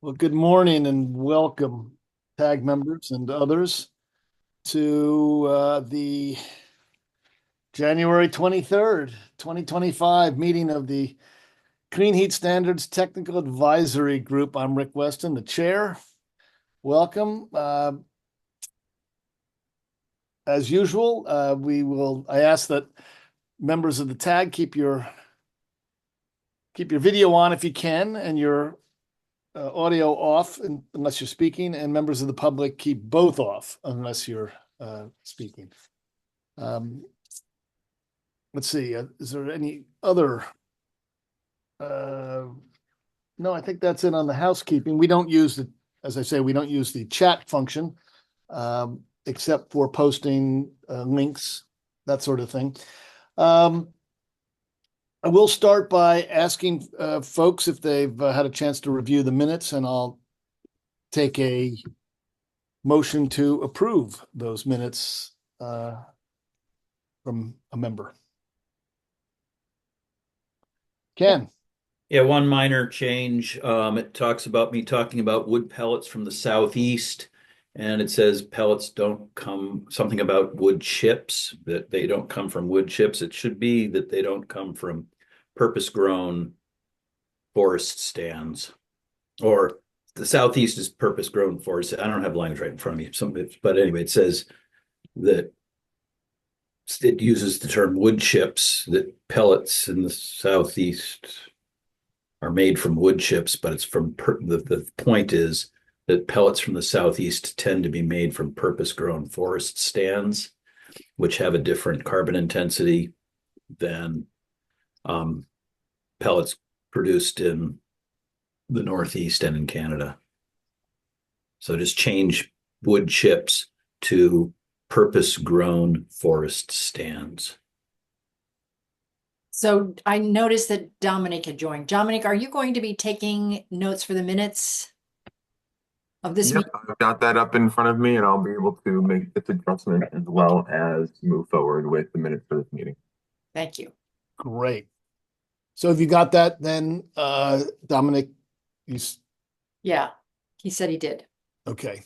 Well, good morning and welcome, TAG members and others, to the January 23rd, 2025 meeting of the Clean Heat Standards Technical Advisory Group. I'm Rick Weston, the chair. Welcome. As usual, I ask that members of the TAG keep your video on if you can, and your audio off unless you're speaking, and members of the public keep both off unless you're speaking. Um, let's see, is there any other? No, I think that's it on the housekeeping. We don't use as I say, we don't use the chat function except for posting links, that sort of thing. I will start by asking folks if they've had a chance to review the minutes, and I'll take a motion to approve those minutes from a member. Ken. Yeah, one minor change. It talks about me talking about wood pellets from the southeast, and it says pellets don't come, something about wood chips, that they don't come from wood chips. It should be that they don't come from purpose-grown forest stands, or the southeast is purpose-grown forest. I don't have language right in front of me, but anyway, it says that it uses the term wood chips, that pellets in the southeast are made from wood chips, but it's from the point is that pellets from the southeast tend to be made from purpose-grown forest stands, which have a different carbon intensity than pellets produced in the Northeast and in Canada. So just change wood chips to purpose-grown forest stands. So I noticed that Dominic had joined. Dominic, are you going to be taking notes for the minutes of this Yep, meeting? I've got that up in front of me, and I'll be able to make this adjustment as well as move forward with the minutes for this meeting. Thank you. Great. So have you got that then, Dominic? Yeah, he said he did. Okay.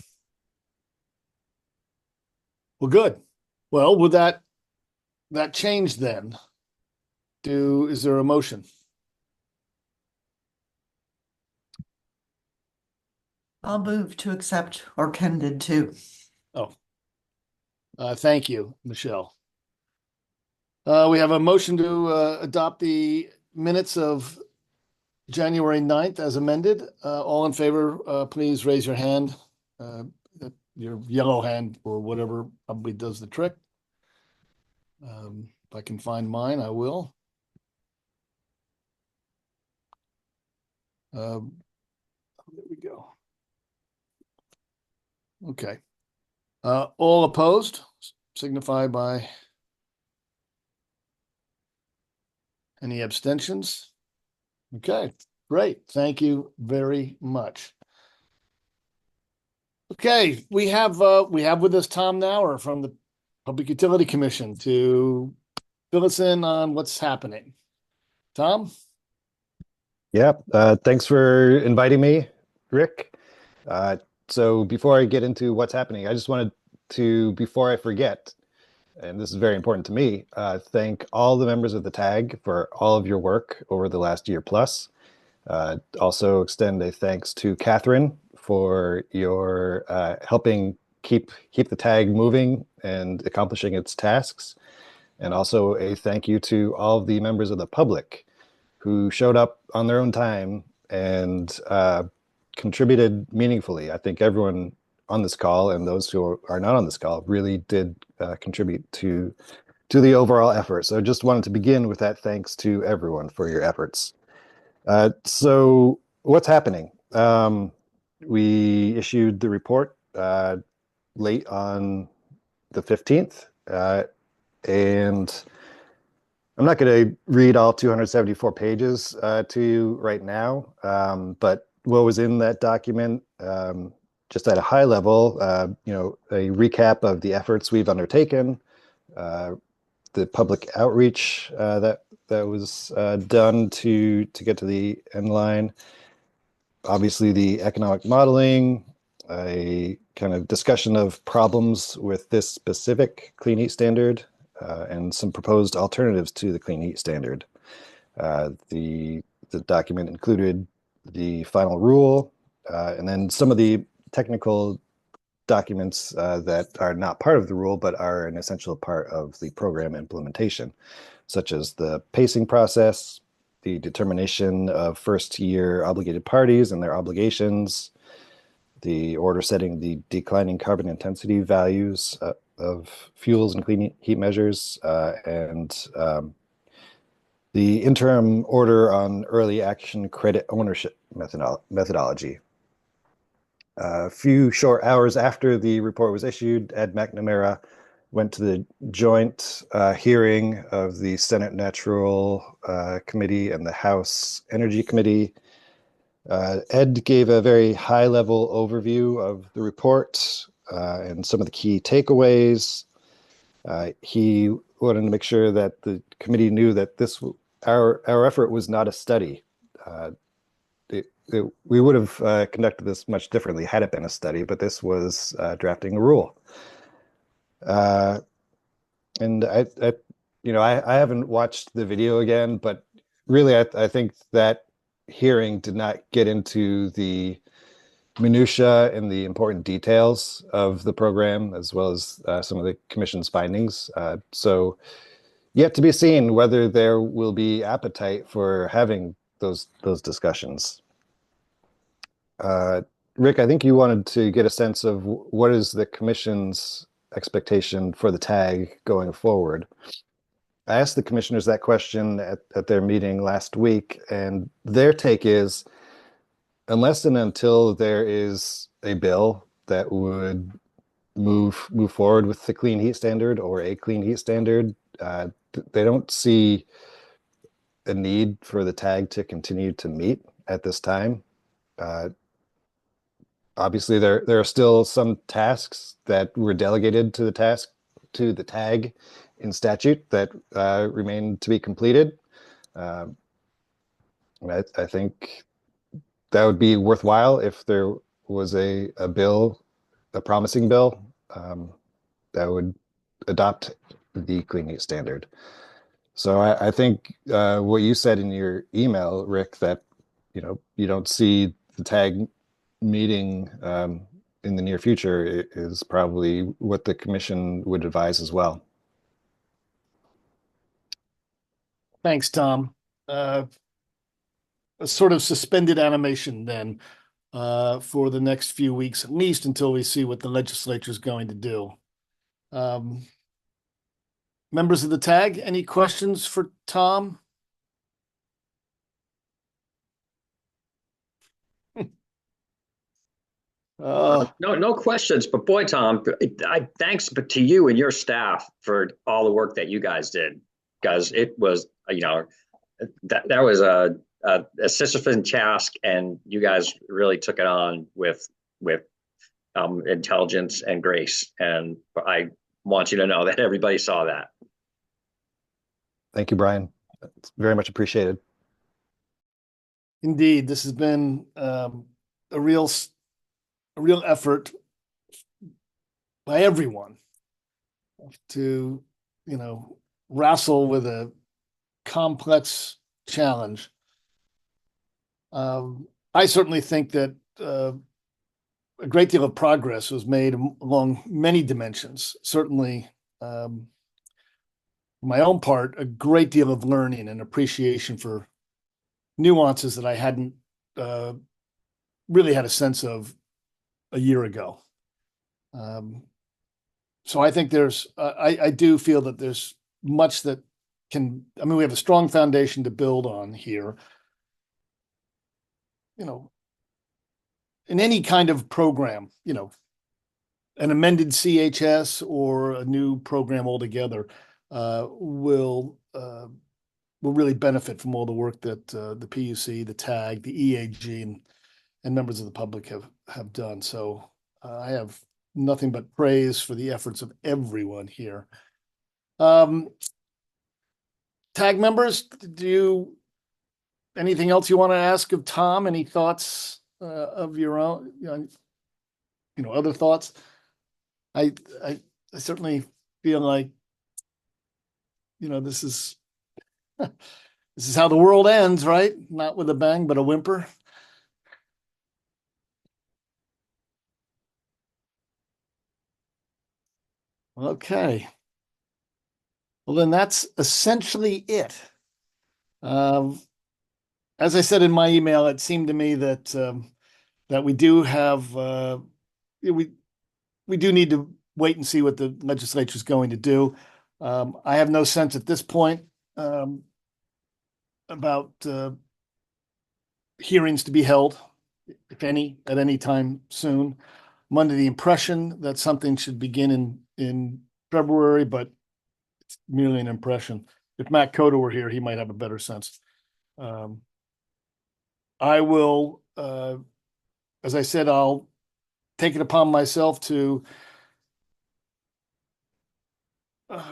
Well, good. Well, with that change then, is there a motion? I'll move to accept, or Ken did too. Oh, thank you, Michelle. We have a motion to adopt the minutes of January 9th as amended. All in favor, please raise your hand. Your yellow hand or whatever probably does the trick. If I can find mine, I will. There we go. Okay. All opposed, signify by any abstentions. Okay, great. Thank you very much. Okay, we have with us Tom Nauer from the Public Utility Commission to fill us in on what's happening. Tom? Yeah, thanks for inviting me, Rick. So before I get into what's happening, I just wanted to, before I forget, and this is very important to me, thank all the members of the TAG for all of your work over the last year plus. Also extend a thanks to Catherine for your helping keep the TAG moving and accomplishing its tasks. And also a thank you to all of the members of the public who showed up on their own time and contributed meaningfully. I think everyone on this call and those who are not on this call really did contribute to the overall effort. So just wanted to begin with that thanks to everyone for your efforts. So what's happening? We issued the report late on the 15th, and I'm not going to read all 274 pages to you right now, but what was in that document, just at a high level, a recap of the efforts we've undertaken, the public outreach that was done to get to the end line, obviously the economic modeling, a kind of discussion of problems with this specific clean heat standard, and some proposed alternatives to the clean heat standard. The document included the final rule, and then some of the technical documents that are not part of the rule, but are an essential part of the program implementation, such as the pacing process, the determination of first-year obligated parties and their obligations, the order setting the declining carbon intensity values of fuels and clean heat measures, and the interim order on early action credit ownership methodology. A few short hours after the report was issued, Ed McNamara went to the joint hearing of the Senate Natural Committee and the House Energy Committee. Ed gave a very high-level overview of the report and some of the key takeaways. He wanted to make sure that the committee knew that our effort was not a study. We would have conducted this much differently had it been a study, but this was drafting a rule. And I haven't watched the video again, but really, I think that hearing did not get into the minutia and the important details of the program, as well as some of the commission's findings. So yet to be seen whether there will be appetite for having those discussions. Rick, I think you wanted to get a sense of what is the commission's expectation for the tag going forward. I asked the commissioners that question at their meeting last week, and their take is, unless and until there is a bill that would move forward with the clean heat standard or a clean heat standard, they don't see a need for the tag to continue to meet at this time. Obviously, there are still some tasks that were delegated to the tag in statute that remain to be completed. I think that would be worthwhile if there was a promising bill that would adopt the clean heat standard. So I think what you said in your email, Rick, that you don't see the tag meeting in the near future is probably what the commission would advise as well. Thanks, Tom. A sort of suspended animation then for the next few weeks, at least until we see what the legislature is going to do. Members of the tag, any questions for Tom? No questions. But boy, Tom, thanks to you and your staff for all the work that you guys did, because it was, that was a Sisyphean task, and you guys really took it on with intelligence and grace. And I want you to know that everybody saw that. Thank you, Brian. It's very much appreciated. Indeed, this has been a real effort by everyone to, wrestle with a complex challenge. I certainly think that a great deal of progress was made along many dimensions. Certainly, for my own part, a great deal of learning and appreciation for nuances that I hadn't really had a sense of a year ago. So I think I do feel that there's much that we have a strong foundation to build on here. In any kind of program, an amended CHS or a new program altogether will really benefit from all the work that the PUC, the TAG, the EAG, and members of the public have done. So I have nothing but praise for the efforts of everyone here. TAG members, anything else you want to ask of Tom? Any thoughts of your own, other thoughts? I certainly feel like, this is this is how the world ends, right? Not with a bang, but a whimper. Okay. Well, then that's essentially it. As I said in my email, it seemed to me that we do have we do need to wait and see what the legislature is going to do. I have no sense at this point about hearings to be held, if any, at any time soon. I'm under the impression that something should begin in February, but it's merely an impression. If Matt Cota were here, he might have a better sense. I will, as I said, I'll take it upon myself to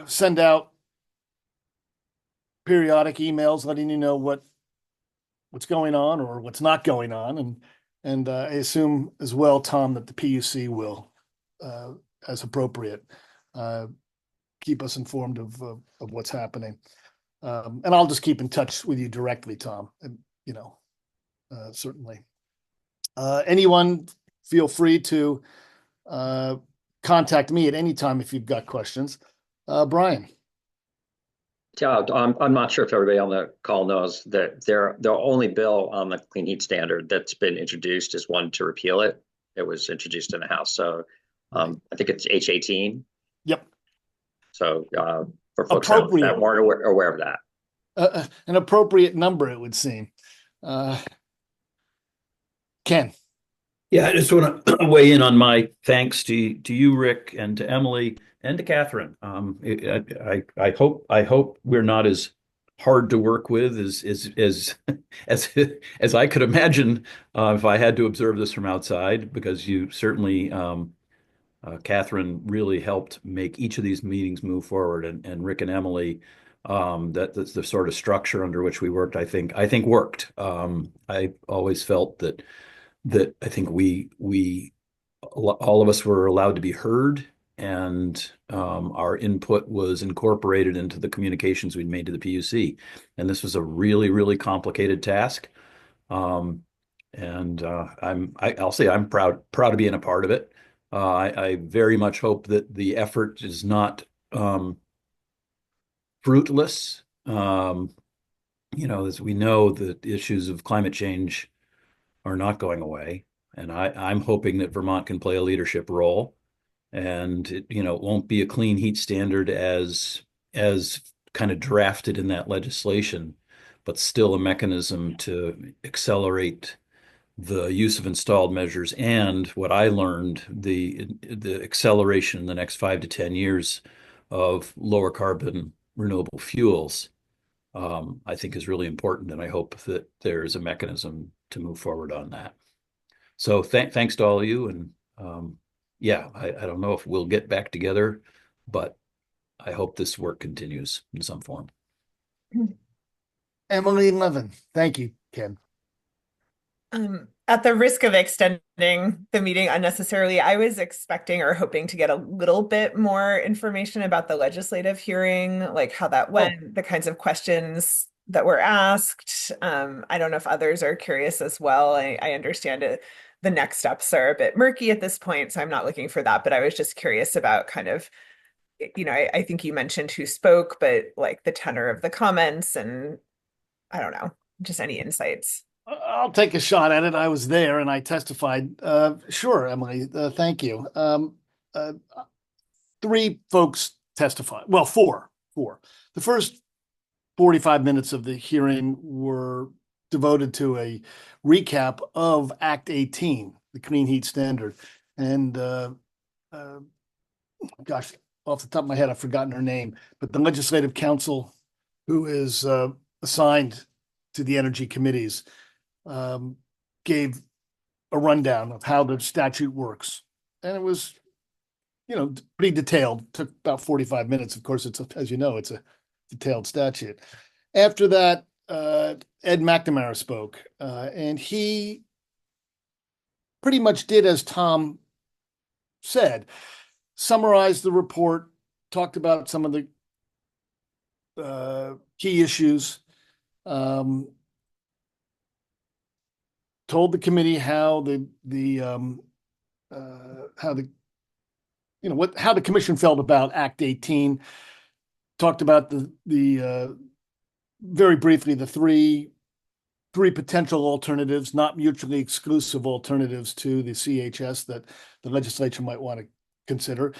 send out periodic emails letting you know what's going on or what's not going on, and I assume as well, Tom, that the PUC will, as appropriate, keep us informed of what's happening, and I'll just keep in touch with you directly, Tom. And certainly, anyone feel free to contact me at any time if you've got questions. Brian. Yeah, I'm not sure if everybody on the call knows that the only bill on the clean heat standard that's been introduced is one to repeal it. It was introduced in the House, so I think it's H18. Yep. So for folks that weren't aware of that, an appropriate number, it would seem. Ken. Yeah, I just want to weigh in on my thanks to you, Rick, and to Emily and to Catherine. I hope we're not as hard to work with as I could imagine if I had to observe this from outside, because you certainly, Catherine, really helped make each of these meetings move forward, and Rick and Emily, that's the sort of structure under which we worked. I think worked. I always felt that I think we all of us were allowed to be heard, and our input was incorporated into the communications we'd made to the PUC. And this was a really, really complicated task. And I'll say I'm proud to be in a part of it. I very much hope that the effort is not fruitless. As we know, the issues of climate change are not going away. And I'm hoping that Vermont can play a leadership role, and it won't be a clean heat standard as kind of drafted in that legislation, but still a mechanism to accelerate the use of installed measures, and what I learned, the acceleration in the next 5 to 10 years of lower carbon renewable fuels. I think is really important, and I hope that there's a mechanism to move forward on that. So thanks to all of you, and I don't know if we'll get back together, but I hope this work continues in some form. Emily Levin. Thank you, Ken. At the risk of extending the meeting unnecessarily, I was expecting or hoping to get a little bit more information about the legislative hearing, like how that went, the kinds of questions that were asked. I don't know if others are curious as well. I understand it. The next steps are a bit murky at this point, so I'm not looking for that, but I was just curious about kind of, I think you mentioned who spoke, but like the tenor of the comments, and I don't know, just any insights. I'll take a shot at it. I was there and I testified. Sure, Emily. Thank you. 3 folks testified. Well, 4. The first 45 minutes of the hearing were devoted to a recap of Act 18, the Clean Heat Standard. And gosh, off the top of my head, I've forgotten her name, but the legislative counsel who is assigned to the energy committees gave a rundown of how the statute works. And it was, pretty detailed. It took about 45 minutes. Of course, as you know, it's a detailed statute. After that, Ed McNamara spoke, and he pretty much did as Tom said, summarized the report, talked about some of the key issues, told the committee how how the commission felt about Act 18, talked about the very briefly the three potential alternatives, not mutually exclusive alternatives to the CHS that the legislature might want to consider.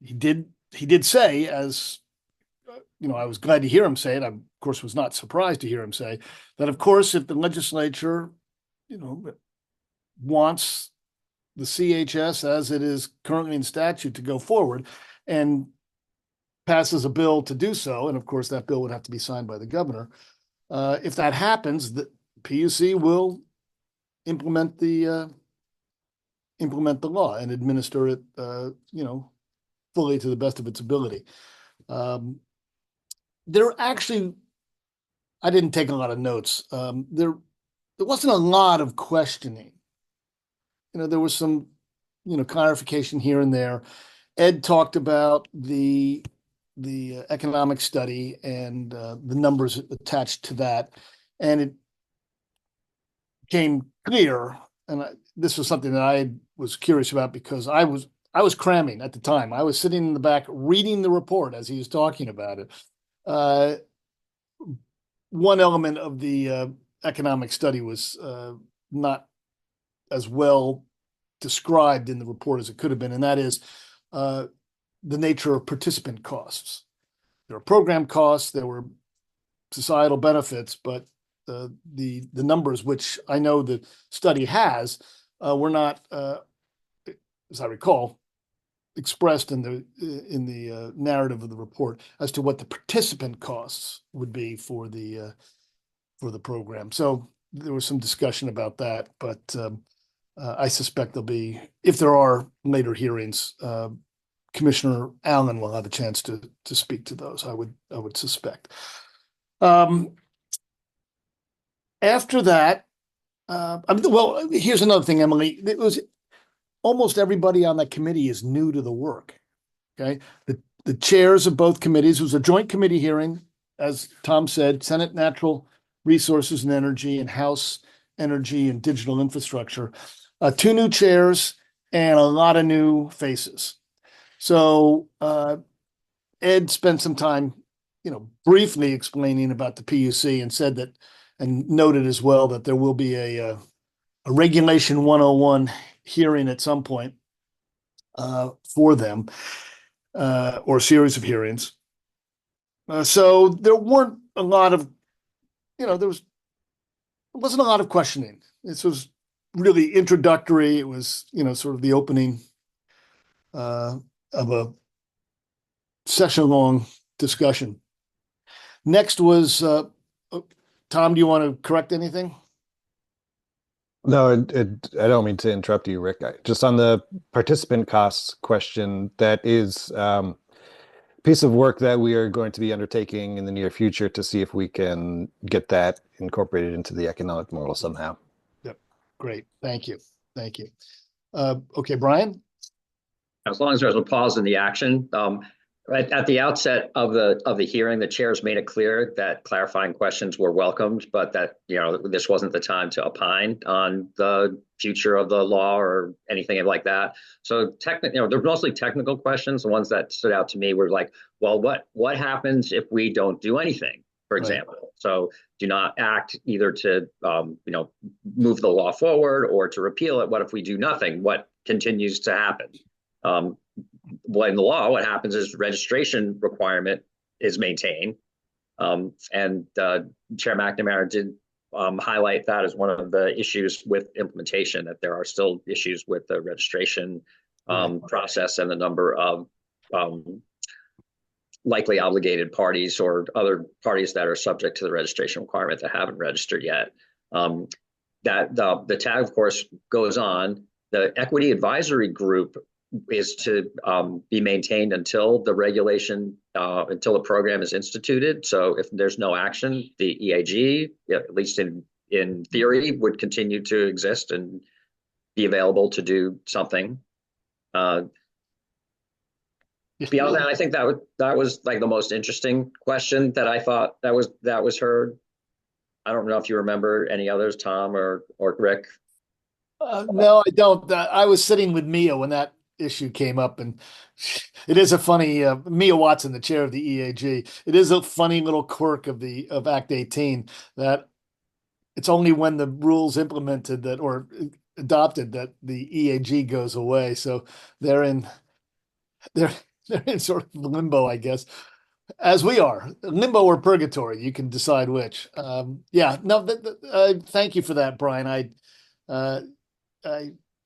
He did say, as I was glad to hear him say it. I, of course, was not surprised to hear him say that, of course, if the legislature, wants the CHS as it is currently in statute to go forward and passes a bill to do so, and of course that bill would have to be signed by the governor. If that happens, the PUC will implement the law and administer it, fully to the best of its ability. There actually, I didn't take a lot of notes. There wasn't a lot of questioning. There was some, clarification here and there. Ed talked about the economic study and the numbers attached to that, and it became clear. And this was something that I was curious about because I was cramming at the time. I was sitting in the back reading the report as he was talking about it. One element of the economic study was not as well described in the report as it could have been, and that is the nature of participant costs. There were program costs, there were societal benefits, but the numbers, which I know the study has, were not, as I recall, expressed in the narrative of the report as to what the participant costs would be for the program. So there was some discussion about that, but I suspect there'll be, if there are later hearings, Commissioner Allen will have a chance to speak to those. I would suspect. After that, here's another thing, Emily. It was almost everybody on that committee is new to the work. Okay, the chairs of both committees. It was a joint committee hearing, as Tom said, Senate Natural Resources and Energy and House Energy and Digital Infrastructure. 2 new chairs and a lot of new faces. So Ed spent some time, briefly explaining about the PUC and said that, and noted as well that there will be a Regulation 101 hearing at some point for them, or a series of hearings. So there weren't a lot of, there wasn't a lot of questioning. This was really introductory. It was, sort of the opening of a session-long discussion. Next was, Tom, do you want to correct anything? No, I don't mean to interrupt you, Rick. Just on the participant costs question, that is a piece of work that we are going to be undertaking in the near future to see if we can get that incorporated into the economic model somehow. Yep. Great. Thank you. Okay, Brian? As long as there's a pause in the action, right at the outset of the hearing, the chairs made it clear that clarifying questions were welcomed, but that this wasn't the time to opine on the future of the law or anything like that. So they're mostly technical questions. The ones that stood out to me were like, well, what happens if we don't do anything, for example? Right. So do not act either to move the law forward or to repeal it. What if we do nothing? What continues to happen? Well, in the law, what happens is registration requirement is maintained. And Chair McNamara did highlight that as one of the issues with implementation, that there are still issues with the registration process and the number of likely obligated parties or other parties that are subject to the registration requirement that haven't registered yet. That the tag, of course, goes on. The Equity Advisory Group is to be maintained until the regulation, until the program is instituted. So if there's no action, the EAG, at least in theory, would continue to exist and be available to do something. Beyond that, I think that was like the most interesting question that I thought that was heard. I don't know if you remember any others, Tom or Rick. No, I don't. I was sitting with Mia when that issue came up, and it is a funny Mia Watson, the chair of the EAG. It is a funny little quirk of Act 18 that it's only when the rules implemented that or adopted that the EAG goes away. So they're in they're they're in sort of limbo, I guess, as we are. Limbo or purgatory. You can decide which. Yeah, no, thank you for that, Brian. I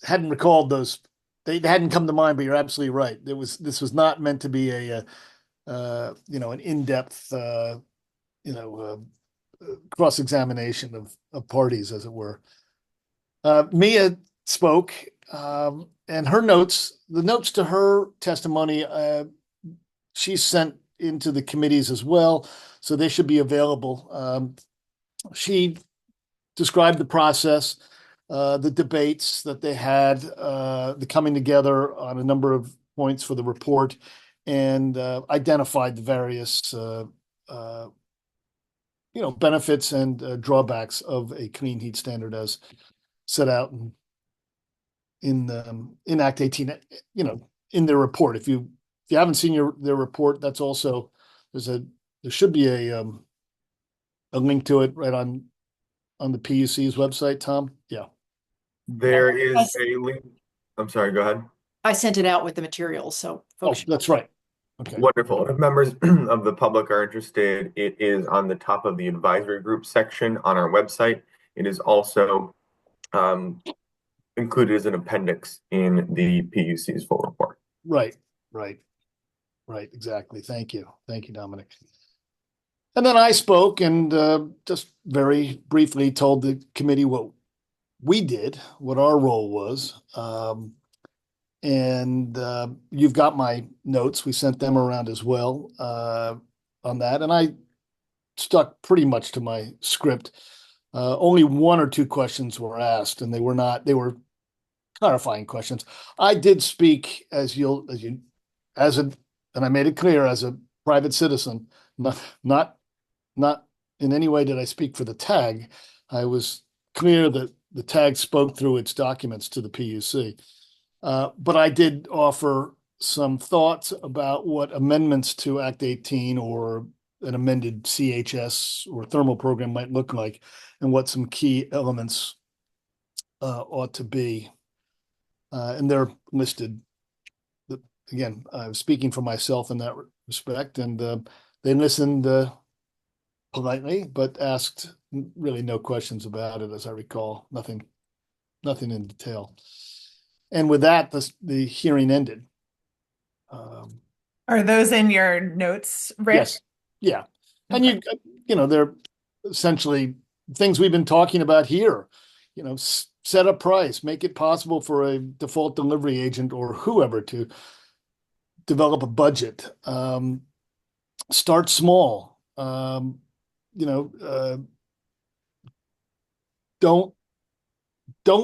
hadn't recalled those. They hadn't come to mind, but you're absolutely right. This was not meant to be an in-depth cross-examination of parties, as it were. Mia spoke, and her notes, the notes to her testimony, she sent into the committees as well, so they should be available. She described the process, the debates that they had, the coming together on a number of points for the report, and identified the various benefits and drawbacks of a clean heat standard as set out in Act 18. In their report. If you haven't seen their report, that's also there should be a link to it right on the PUC's website, Tom. Yeah. There is a link. I'm sorry, go ahead. I sent it out with the materials, so Oh, folks. that's right. Okay. Wonderful. If members of the public are interested, it is on the top of the advisory group section on our website. It is also included as an appendix in the PUC's full report. Right. Exactly. Thank you, Dominic. And then I spoke and just very briefly told the committee what we did, what our role was. And you've got my notes. We sent them around as well on that. And I stuck pretty much to my script. Only one or two questions were asked, and they were clarifying questions. I did speak and I made it clear as a private citizen, not in any way did I speak for the TAG. I was clear that the TAG spoke through its documents to the PUC. But I did offer some thoughts about what amendments to Act 18 or an amended CHS or thermal program might look like and what some key elements ought to be. And they're listed. Again, I was speaking for myself in that respect, and they listened politely, but asked really no questions about it, as I recall. Nothing in detail. And with that, the hearing ended. Are those in your notes, Rick? Yes. Yeah. Okay. And they're essentially things we've been talking about here. Set a price, make it possible for a default delivery agent or whoever to develop a budget. Start small. Don't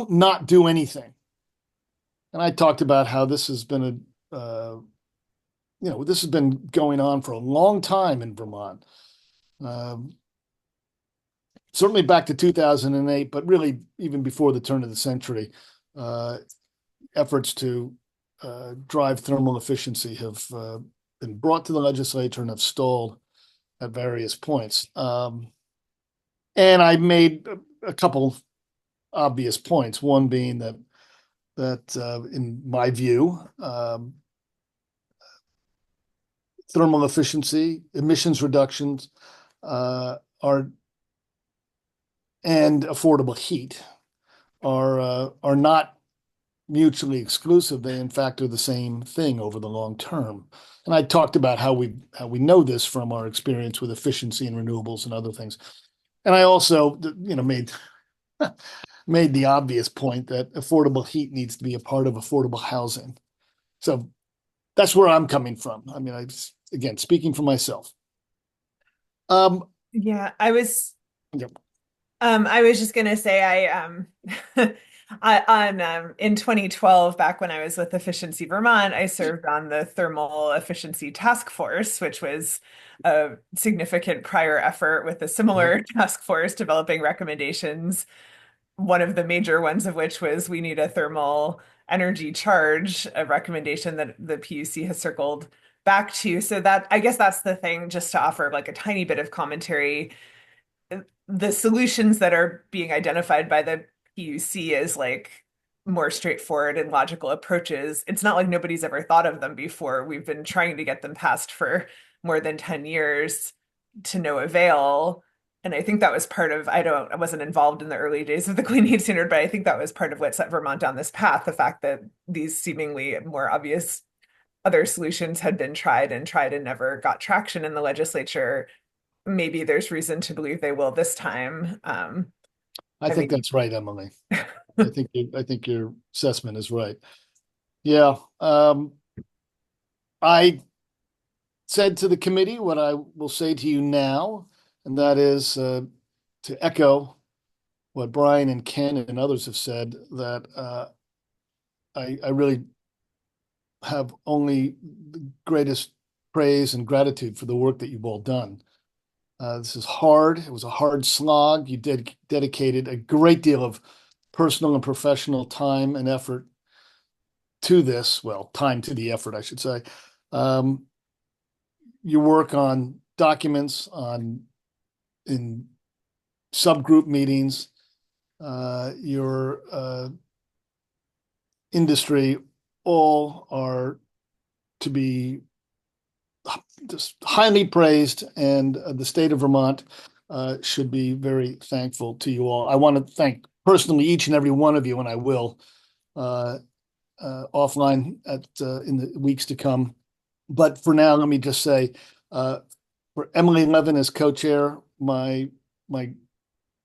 not do anything. And I talked about how this has been this has been going on for a long time in Vermont. Certainly back to 2008, but really even before the turn of the century, efforts to drive thermal efficiency have been brought to the legislature and have stalled at various points. And I made a couple obvious points. One being that in my view, thermal efficiency, emissions reductions and affordable heat are not mutually exclusive. They in fact are the same thing over the long term. And I talked about how we know this from our experience with efficiency and renewables and other things. And I also made the obvious point that affordable heat needs to be a part of affordable housing. So that's where I'm coming from. I mean, again, speaking for myself. Yeah, I was Yep. I was just gonna say In 2012, back when I was with Efficiency Vermont, I served on the Thermal Efficiency Task Force, which was a significant prior effort with a similar task force developing recommendations. One of the major ones of which was we need a thermal energy charge, a recommendation that the PUC has circled back to. So that, I guess that's the thing, just to offer like a tiny bit of commentary. The solutions that are being identified by the PUC as like more straightforward and logical approaches. It's not like nobody's ever thought of them before. We've been trying to get them passed for more than 10 years to no avail. And I think that was part of, I wasn't involved in the early days of the Clean Heat Standard, but I think that was part of what set Vermont down this path, the fact that these seemingly more obvious other solutions had been tried and never got traction in the legislature. Maybe there's reason to believe they will this time. I think that's right, Emily. I think your assessment is right. Yeah. I said to the committee what I will say to you now, and that is to echo what Brian and Ken and others have said, that I really have only the greatest praise and gratitude for the work that you've all done. This is hard. It was a hard slog. You dedicated a great deal of personal and professional time and effort to this. Well, time to the effort, I should say. Your work on documents, in subgroup meetings, your industry, all are to be just highly praised, and the state of Vermont should be very thankful to you all. I want to thank personally each and every one of you, and I will offline in the weeks to come. But for now, let me just say, for Emily Levin as co-chair, my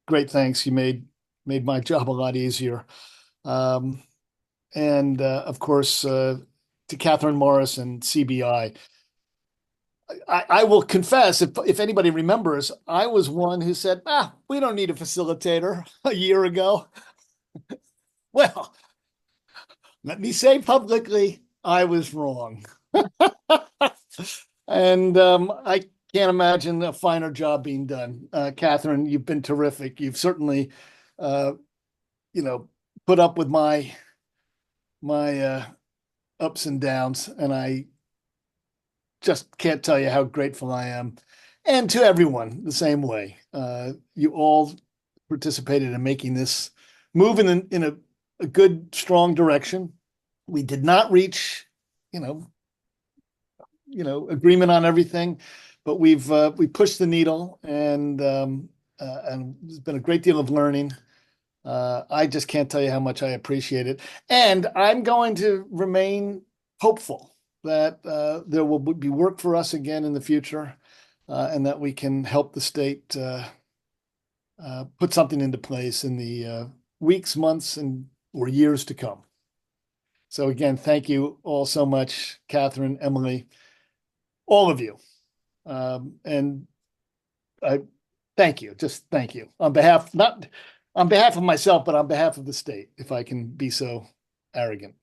great thanks. You made my job a lot easier. And of course, to Catherine Morris and CBI. I will confess, if anybody remembers, I was one who said, we don't need a facilitator a year ago. Well, let me say publicly, I was wrong. And I can't imagine a finer job being done. Catherine, you've been terrific. You've certainly, put up with my ups and downs, and I just can't tell you how grateful I am. And to everyone, the same way. You all participated in making this move in a good, strong direction. We did not reach, agreement on everything, but we pushed the needle, and there's been a great deal of learning. I just can't tell you how much I appreciate it. And I'm going to remain hopeful that there will be work for us again in the future, and that we can help the state put something into place in the weeks, months, or years to come. So again, thank you all so much, Catherine, Emily, all of you. And I thank you, just thank you not on behalf of myself, but on behalf of the state, if I can be so arrogant.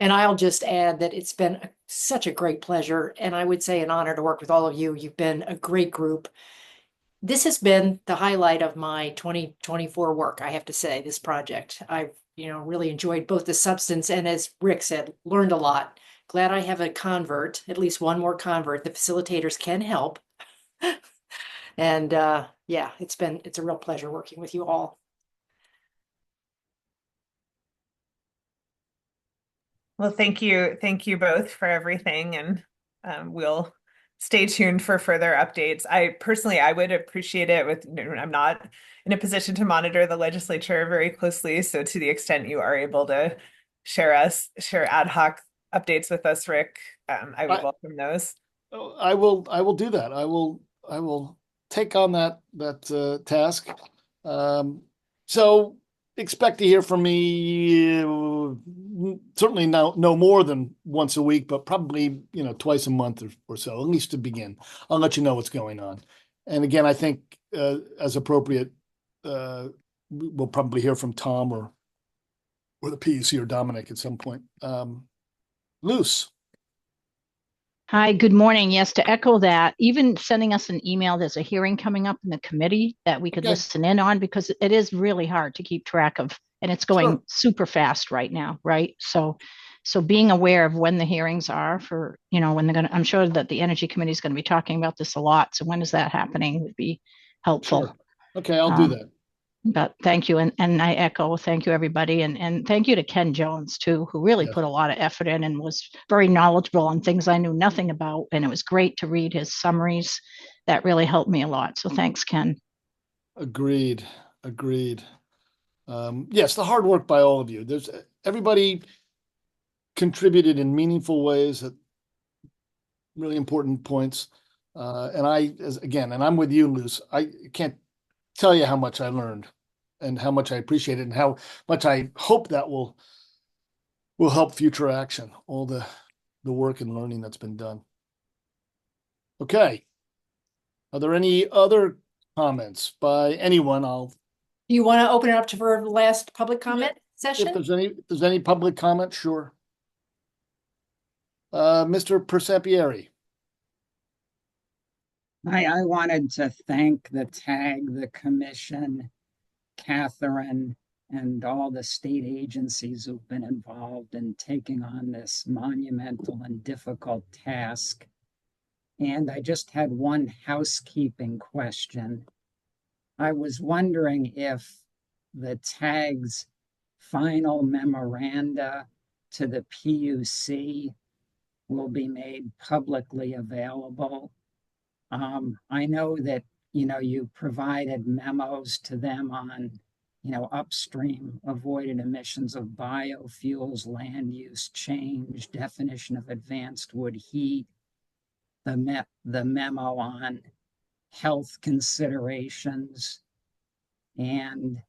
And I'll just add that it's been such a great pleasure, and I would say an honor to work with all of you. You've been a great group. This has been the highlight of my 2024 work, I have to say, this project. I've, really enjoyed both the substance and, as Rick said, learned a lot. Glad I have a convert, at least one more convert. The facilitators can help. And it's a real pleasure working with you all. Well, thank you both for everything, and we'll stay tuned for further updates. I would appreciate it. I'm not in a position to monitor the legislature very closely, so to the extent you are able to share ad hoc updates with us, Rick, I would welcome those. I will do that. I will take on that task. So expect to hear from me, certainly no more than once a week, but probably, twice a month or so, at least to begin. I'll let you know what's going on. And again, I think as appropriate, we'll probably hear from Tom or the PUC or Dominic at some point. Luce. Hi, good morning. Yes, to echo that, even sending us an email, there's a hearing coming up in the committee that we could Okay. listen in on because it is really hard to keep track of, and it's going Sure. super fast right now, right? So being aware of when the hearings are for, when they're I'm sure that the Energy Committee is going to be talking about this a lot. So when is that happening would be helpful. Sure. Okay, I'll do that. But thank you. And I echo, thank you, everybody. And thank you to Ken Jones, too, who really Yes. put a lot of effort in and was very knowledgeable on things I knew nothing about. And it was great to read his summaries. That really helped me a lot. So thanks, Ken. Agreed. Yes, the hard work by all of you. Everybody contributed in meaningful ways at really important points. And I'm with you, Luce. I can't tell you how much I learned and how much I appreciate it and how much I hope that will help future action, all the work and learning that's been done. Okay. Are there any other comments by anyone? Do you want to open it up for the last public comment session? If there's any public comment, sure. Mr. Persampieri. I wanted to thank the TAG, the commission, Catherine, and all the state agencies who've been involved in taking on this monumental and difficult task. And I just had one housekeeping question. I was wondering if the TAG's final memoranda to the PUC will be made publicly available. I know that, you provided memos to them on, upstream avoided emissions of biofuels, land use change, definition of advanced wood heat, the memo on health considerations. And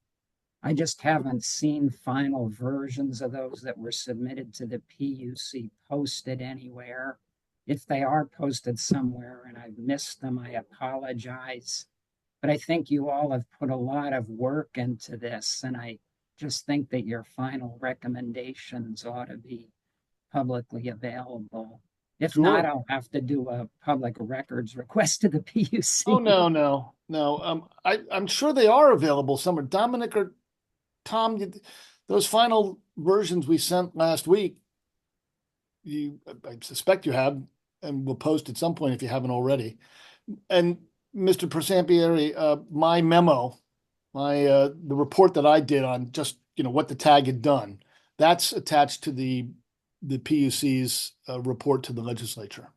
I just haven't seen final versions of those that were submitted to the PUC posted anywhere. If they are posted somewhere and I've missed them, I apologize. But I think you all have put a lot of work into this, and I just think that your final recommendations ought to be publicly available. If Sure. not, I'll have to do a public records request to the PUC. Oh, no. I'm sure they are available somewhere. Dominic or Tom, those final versions we sent last week, I suspect you have, and we'll post at some point if you haven't already. And Mr. Persampieri, my memo, the report that I did on just what the TAG had done, that's attached to the PUC's report to the legislature.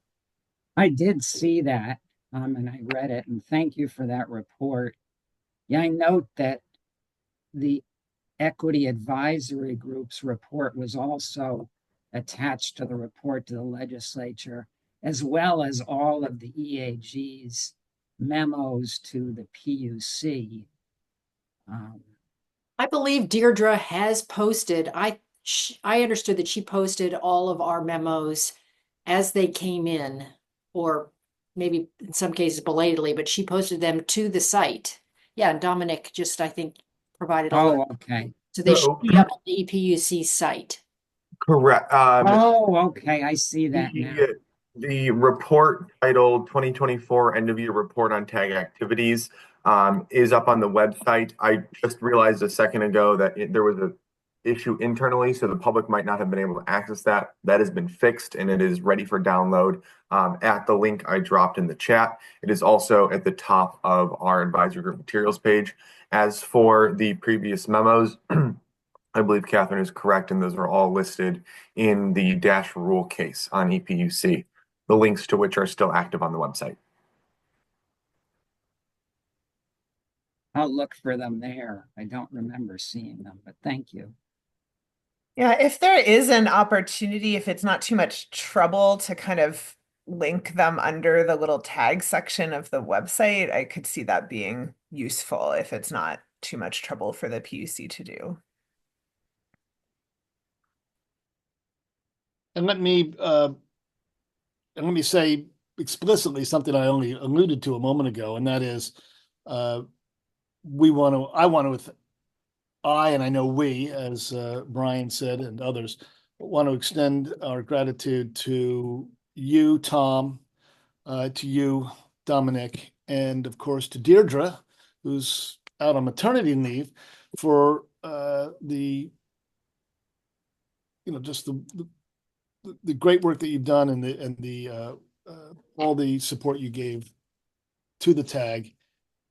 I did see that, and I read it, and thank you for that report. Yeah, I note that the Equity Advisory Group's report was also attached to the report to the legislature, as well as all of the EAG's memos to the PUC. I believe Deirdre has posted. I understood that she posted all of our memos as they came in, or maybe in some cases belatedly, but she posted them to the site. Yeah, and Dominic just, I think, provided all Oh, of them. okay. So they should be up on the EPUC site. Correct. Okay, I see that now. The report titled 2024 End of Year Report on TAG Activities is up on the website. I just realized a second ago that there was an issue internally, so the public might not have been able to access that. That has been fixed and it is ready for download at the link I dropped in the chat. It is also at the top of our advisory group materials page. As for the previous memos, I believe Catherine is correct, and those are all listed in the Dash rule case on EPUC, the links to which are still active on the website. I'll look for them there. I don't remember seeing them, but thank you. Yeah, if there is an opportunity, if it's not too much trouble to kind of link them under the little tag section of the website, I could see that being useful if it's not too much trouble for the PUC to do. And let me say explicitly something I only alluded to a moment ago, and that is I want to and I know we, as Brian said and others, want to extend our gratitude to you, Tom, to you, Dominic, and of course to Deirdre, who's out on maternity leave, for just the great work that you've done and the all the support you gave to the TAG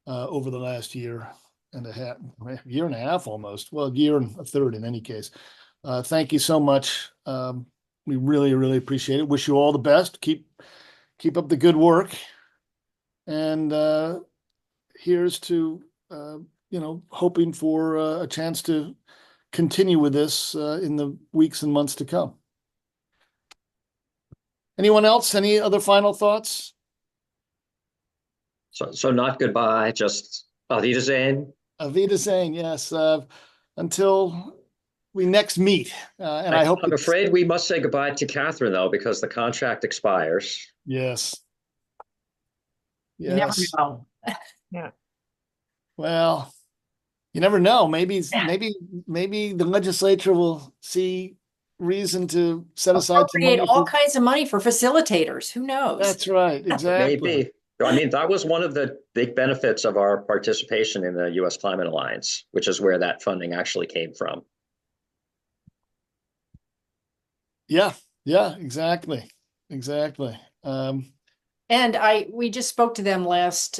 over the last year and a half almost. Well, year and a third in any case. Thank you so much. We really, really appreciate it. Wish you all the best. Keep up the good work. And here's to hoping for a chance to continue with this in the weeks and months to come. Anyone else? Any other final thoughts? So not goodbye, just Auf Wiedersehen. Auf Wiedersehen, yes. Until we next meet. And I hope I'm afraid we must say goodbye to Catherine, though, because the contract expires. Yes. You never Yes. know. Yeah. Well, you never know. Maybe the legislature will see reason to set aside some Appropriate money all for. kinds of money for facilitators. Who knows? That's right. Exactly. Maybe. I mean, that was one of the big benefits of our participation in the U.S. Climate Alliance, which is where that funding actually came from. Yeah. Yeah. Exactly. And we just spoke to them last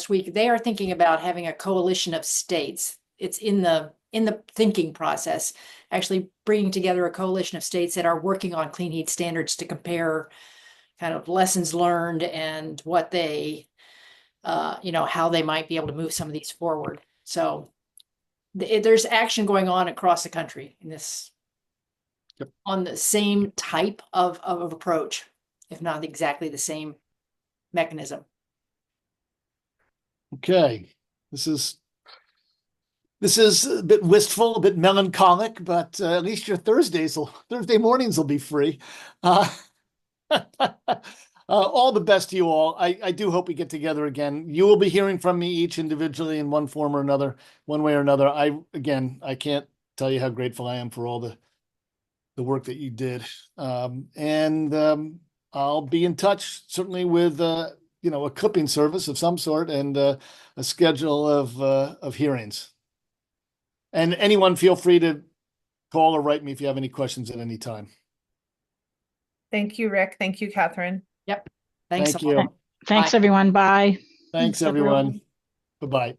week. They are thinking about having a coalition of states. It's in the thinking process, actually bringing together a coalition of states that are working on clean heat standards to compare kind of lessons learned and what they, how they might be able to move some of these forward. So there's action going on across the country in this, on the same type of approach, if not exactly the same mechanism. Okay. This is a bit wistful, a bit melancholic, but at least your Thursday mornings will be free. All the best to you all. I do hope we get together again. You will be hearing from me each individually in one form or another, one way or another. I can't tell you how grateful I am for all the work that you did. I'll be in touch certainly with a clipping service of some sort and a schedule of hearings. And anyone, feel free to call or write me if you have any questions at any time. Thank you, Rick. Thank you, Catherine. Yep. Thanks. Thank you. Thanks, Bye. everyone. Bye. Thanks, everyone. Bye-bye.